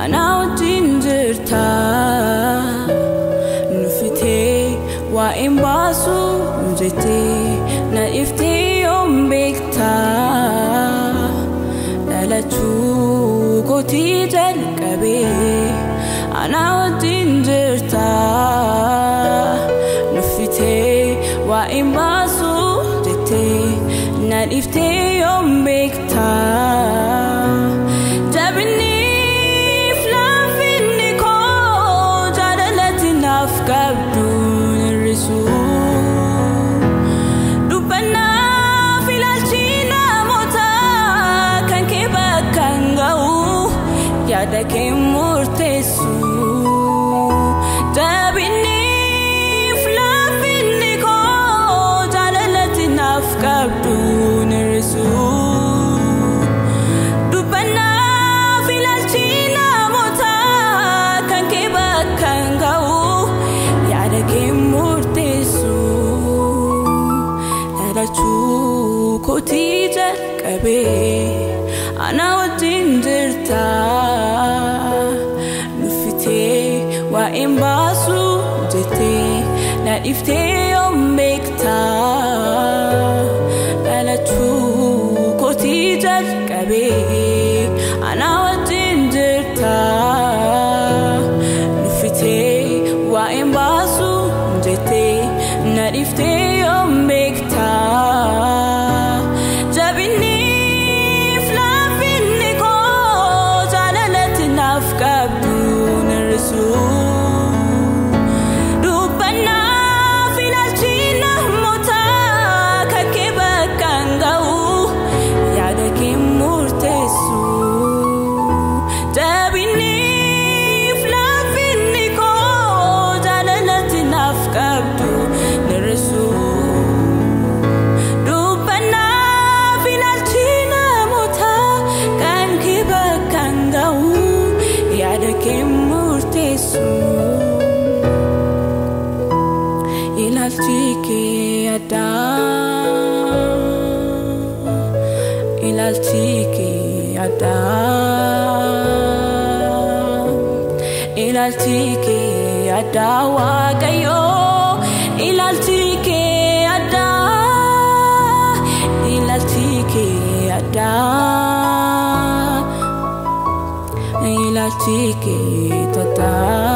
أنا وتنجرتا نفتي وإن باسو جتي نفتي يوم بكتا لا تشوكو تيجل كبي أنا وتنجرتا نفتي وإن باسو جتي نفتي يوم بكتا Adda murtesu dabini flafini ko jalalati nafkabdu nirsu dubana filalchina mota kanke bakangau yada murtesu ada chu koti jarkabe ana watindirta وإن باسو جتي نفتي يوم بكتا ألا تشوكو تيجر كبيك أنا وتنجرتا نفتي وإن باسو جتي نفتي يوم بكتا جابني فلافيني كو جالالت نفكب دون الرسول Ilaalchi Adda Ilaalchi Adda Ilaalchi Adda wagayo Ilaalchi Adda Ilaalchi Adda Ilaalchi Tata